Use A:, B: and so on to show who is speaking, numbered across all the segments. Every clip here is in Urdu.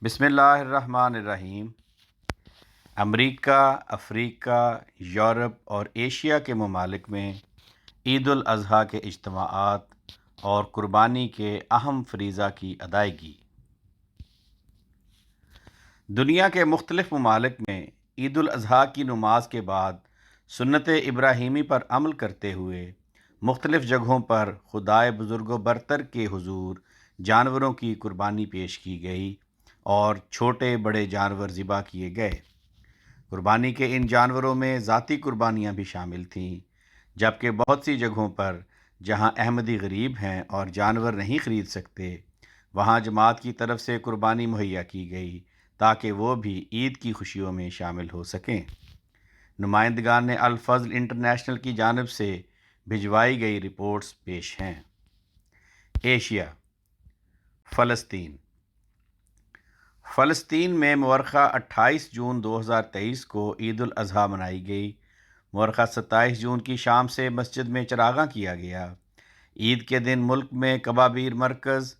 A: بسم اللہ الرحمن الرحیم۔ امریکہ، افریقہ، یورپ اور ایشیا کے ممالک میں عید الاضحیٰ کے اجتماعات اور قربانی کے اہم فریضہ کی ادائیگی۔ دنیا کے مختلف ممالک میں عید الاضحیٰ کی نماز کے بعد سنت ابراہیمی پر عمل کرتے ہوئے مختلف جگہوں پر خدائے بزرگ و برتر کے حضور جانوروں کی قربانی پیش کی گئی اور چھوٹے بڑے جانور ذبح کیے گئے۔ قربانی کے ان جانوروں میں ذاتی قربانیاں بھی شامل تھیں، جبکہ بہت سی جگہوں پر جہاں احمدی غریب ہیں اور جانور نہیں خرید سکتے، وہاں جماعت کی طرف سے قربانی مہیا کی گئی تاکہ وہ بھی عید کی خوشیوں میں شامل ہو سکیں۔ نمائندگان الفضل انٹرنیشنل کی جانب سے بھجوائی گئی رپورٹس پیش ہیں۔ ایشیا، فلسطین میں مورخہ 28 جون 2023 کو عید الاضحیٰ منائی گئی۔ مورخہ 27 جون کی شام سے مسجد میں چراغاں کیا گیا۔ عید کے دن ملک میں کبابیر مرکز،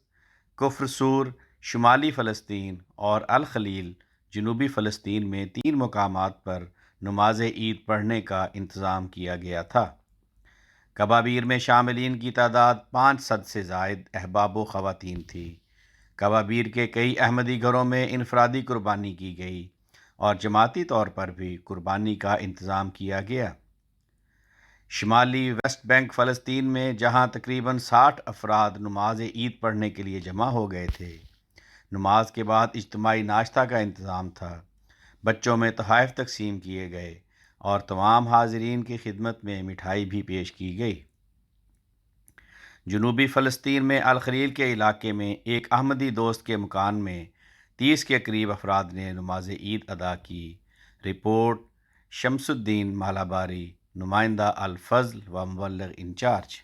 A: کفر سور شمالی فلسطین اور الخلیل جنوبی فلسطین میں 3 مقامات پر نماز عید پڑھنے کا انتظام کیا گیا تھا۔ کبابیر میں شاملین کی تعداد 500 سے زائد احباب و خواتین تھی۔ کبابیر کے کئی احمدی گھروں میں انفرادی قربانی کی گئی اور جماعتی طور پر بھی قربانی کا انتظام کیا گیا۔ شمالی ویسٹ بینک فلسطین میں جہاں تقریباً 60 افراد نماز عید پڑھنے کے لیے جمع ہو گئے تھے، نماز کے بعد اجتماعی ناشتہ کا انتظام تھا۔ بچوں میں تحائف تقسیم کیے گئے اور تمام حاضرین کی خدمت میں مٹھائی بھی پیش کی گئی۔ جنوبی فلسطین میں الخلیل کے علاقے میں ایک احمدی دوست کے مکان میں 30 کے قریب افراد نے نماز عید ادا کی۔ رپورٹ شمس الدین مالاباری، نمائندہ الفضل و مبلغ انچارج۔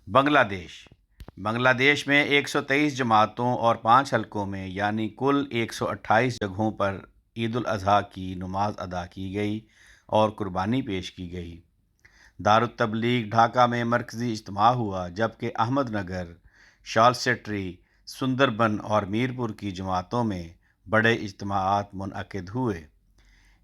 A: بنگلہ دیش میں 123 جماعتوں اور 5 حلقوں میں یعنی کل 128 جگہوں پر عید الاضحیٰ کی نماز ادا کی گئی اور قربانی پیش کی گئی۔ دارالتبلیغ ڈھاکہ میں مرکزی اجتماع ہوا، جبکہ احمد نگر، شالسٹری، سندربن اور میرپور کی جماعتوں میں بڑے اجتماعات منعقد ہوئے۔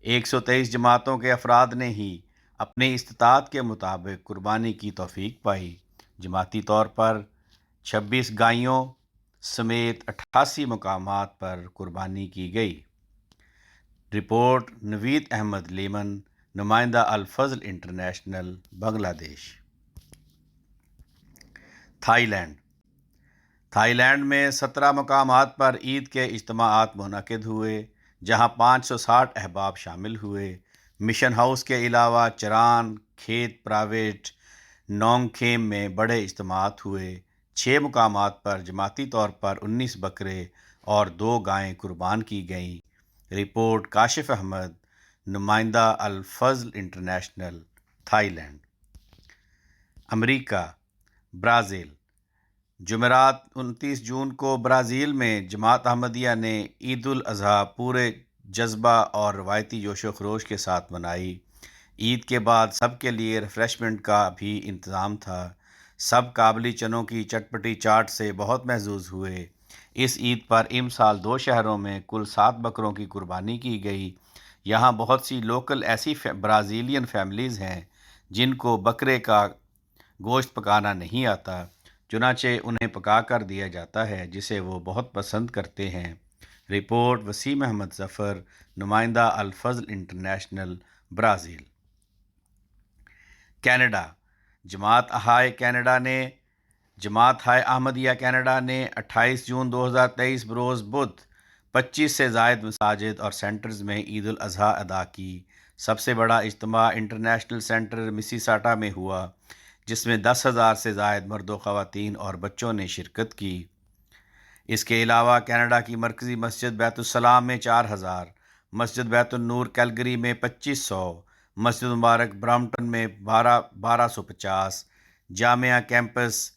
A: 123 جماعتوں کے افراد نے ہی اپنی استطاعت کے مطابق قربانی کی توفیق پائی۔ جماعتی طور پر 26 گائیوں سمیت 88 مقامات پر قربانی کی گئی۔ رپورٹ نوید احمد لیمن، نمائندہ الفضل انٹرنیشنل، بنگلہ دیش۔ تھائی لینڈ میں 17 مقامات پر عید کے اجتماعات منعقد ہوئے، جہاں 560 احباب شامل ہوئے۔ مشن ہاؤس کے علاوہ چران، کھیت پراویٹ، نونگ کھیم میں بڑے اجتماعات ہوئے۔ 6 مقامات پر جماعتی طور پر 19 بکرے اور 2 گائیں قربان کی گئیں۔ رپورٹ کاشف احمد، نمائندہ الفضل انٹرنیشنل، تھائی لینڈ۔ امریکہ، برازیل۔ جمعرات 29 جون کو برازیل میں جماعت احمدیہ نے عید الاضحیٰ پورے جذبہ اور روایتی جوش و خروش کے ساتھ منائی۔ عید کے بعد سب کے لیے ریفریشمنٹ کا بھی انتظام تھا۔ سب کابلی چنوں کی چٹپٹی چاٹ سے بہت محظوظ ہوئے۔ اس عید پر امسال 2 شہروں میں کل 7 بکروں کی قربانی کی گئی۔ یہاں بہت سی لوکل ایسی برازیلین فیملیز ہیں جن کو بکرے کا گوشت پکانا نہیں آتا، چنانچہ انہیں پکا کر دیا جاتا ہے، جسے وہ بہت پسند کرتے ہیں۔ رپورٹ وسیم احمد ظفر، نمائندہ الفضل انٹرنیشنل، برازیل۔ کینیڈا، جماعت ہائے احمدیہ کینیڈا نے 28 جون 2023 بروز بدھ 25 سے زائد مساجد اور سینٹرز میں عید الاضحیٰ ادا کی۔ سب سے بڑا اجتماع انٹرنیشنل سینٹر مسیساٹا میں ہوا، جس میں 10,000 سے زائد مرد و خواتین اور بچوں نے شرکت کی۔ اس کے علاوہ کینیڈا کی مرکزی مسجد بیت السلام میں 4,000، مسجد بیت النور کیلگری میں 2,500، مسجد مبارک برامپٹن میں 1,250، جامعہ کیمپس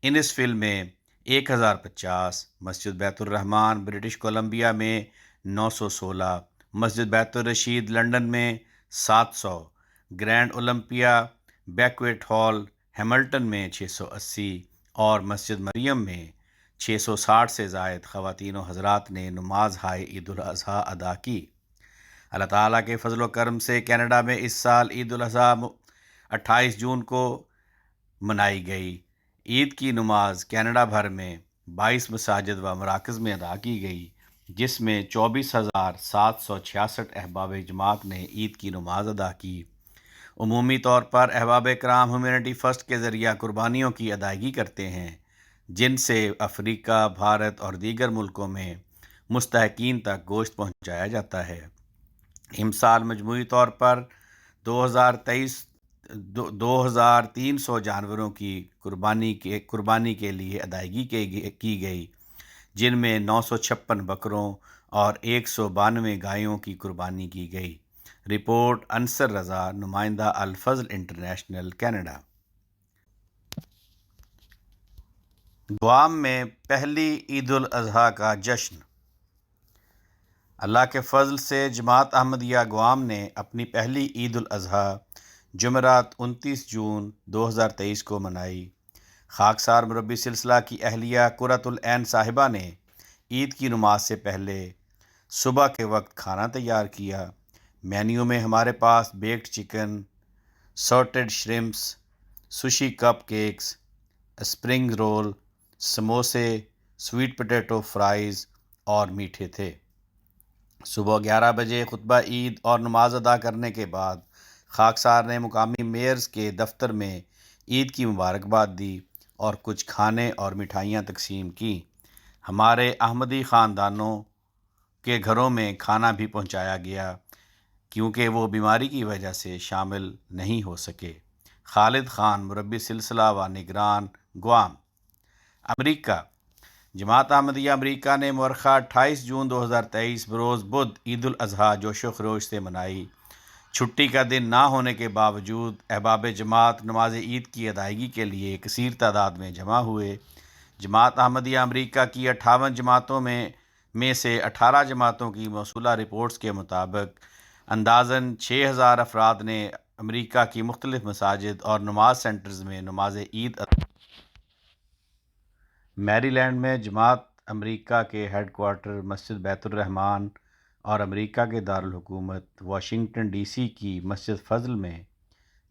A: انسفیل میں 1,050، مسجد بیت الرحمن برٹش کولمبیا میں 916، مسجد بیت الرشید لندن میں 700، گرینڈ اولمپیا بیکویٹ ہال ہیملٹن میں 680 اور مسجد مریم میں 660 سے زائد خواتین و حضرات نے نماز ہائے عید الاضحیٰ ادا کی۔ اللہ تعالیٰ کے فضل و کرم سے کینیڈا میں اس سال عید الاضحیٰ 28 جون کو منائی گئی۔ عید کی نماز کینیڈا بھر میں 22 مساجد و مراکز میں ادا کی گئی، جس میں 24,766 احباب جماعت نے عید کی نماز ادا کی۔ عمومی طور پر احباب کرام ہیومینٹی فرسٹ کے ذریعہ قربانیوں کی ادائیگی کرتے ہیں، جن سے افریقہ، بھارت اور دیگر ملکوں میں مستحقین تک گوشت پہنچایا جاتا ہے۔ امسال مجموعی طور پر 2,300 جانوروں کی قربانی کے لیے ادائیگی کی گئی، جن میں 956 بکروں اور 192 گایوں کی قربانی کی گئی۔ رپورٹ انصر رضا، نمائندہ الفضل انٹرنیشنل، کینیڈا۔ گوام میں پہلی عید الاضحیٰ کا جشن۔ اللہ کے فضل سے جماعت احمدیہ گوام نے اپنی پہلی عید الاضحیٰ جمعرات 29 جون 2023 کو منائی۔ خاکسار مربی سلسلہ کی اہلیہ قرۃ العین صاحبہ نے عید کی نماز سے پہلے صبح کے وقت کھانا تیار کیا۔ مینیو میں ہمارے پاس baked chicken, sauteed shrimps, sushi cupcakes, spring roll, سموسے، سویٹ پوٹیٹو فرائز اور میٹھے تھے۔ صبح 11 بجے خطبہ عید اور نماز ادا کرنے کے بعد خاکسار نے مقامی میئرز کے دفتر میں عید کی مبارکباد دی اور کچھ کھانے اور مٹھائیاں تقسیم کیں۔ ہمارے احمدی خاندانوں کے گھروں میں کھانا بھی پہنچایا گیا، کیونکہ وہ بیماری کی وجہ سے شامل نہیں ہو سکے۔ خالد خان، مربی سلسلہ و نگران، گوام۔ امریکہ۔ جماعت احمدیہ امریکہ نے مورخہ 28 جون 2023 بروز بدھ عید الاضحیٰ جوش و خروش سے منائی۔ چھٹی کا دن نہ ہونے کے باوجود احباب جماعت نماز عید کی ادائیگی کے لیے کثیر تعداد میں جمع ہوئے۔ جماعت احمدیہ امریکہ کی 58 جماعتوں میں سے 18 جماعتوں کی موصولہ رپورٹس کے مطابق اندازاً 6,000 افراد نے امریکہ کی مختلف مساجد اور نماز سینٹرز میں نماز عید میری لینڈ میں جماعت امریکہ کے ہیڈ کوارٹر مسجد بیت الرحمن اور امریکہ کے دارالحکومت واشنگٹن ڈی سی کی مسجد فضل میں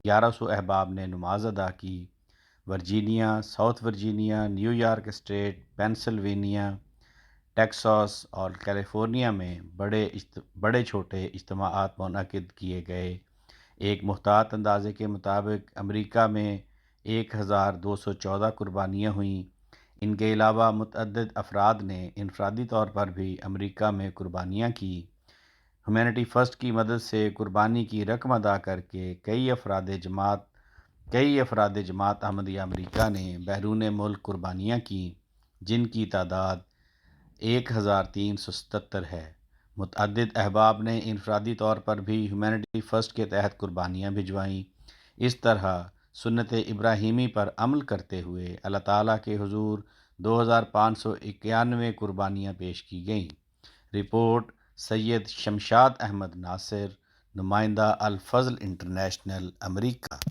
A: 1100 احباب نے نماز ادا کی۔ Virginia, south Virginia, new York state, Pennsylvania, Texas اور کیلیفورنیا میں بڑے چھوٹے اجتماعات منعقد کیے گئے۔ ایک محتاط اندازے کے مطابق امریکہ میں 1,214 قربانیاں ہوئیں۔ ان کے علاوہ متعدد افراد نے انفرادی طور پر بھی امریکہ میں قربانیاں کی۔ ہیومینٹی فرسٹ کی مدد سے قربانی کی رقم ادا کر کے کئی افراد جماعت احمدیہ امریکہ نے بیرون ملک قربانیاں کیں، جن کی تعداد 1,377 ہے۔ متعدد احباب نے انفرادی طور پر بھی ہیومینٹی فرسٹ کے تحت قربانیاں بھجوائیں۔ اس طرح سنت ابراہیمی پر عمل کرتے ہوئے اللہ تعالیٰ کے حضور 2,591 قربانیاں پیش کی گئیں۔ رپورٹ سید شمشاد احمد ناصر، نمائندہ الفضل انٹرنیشنل، امریکہ۔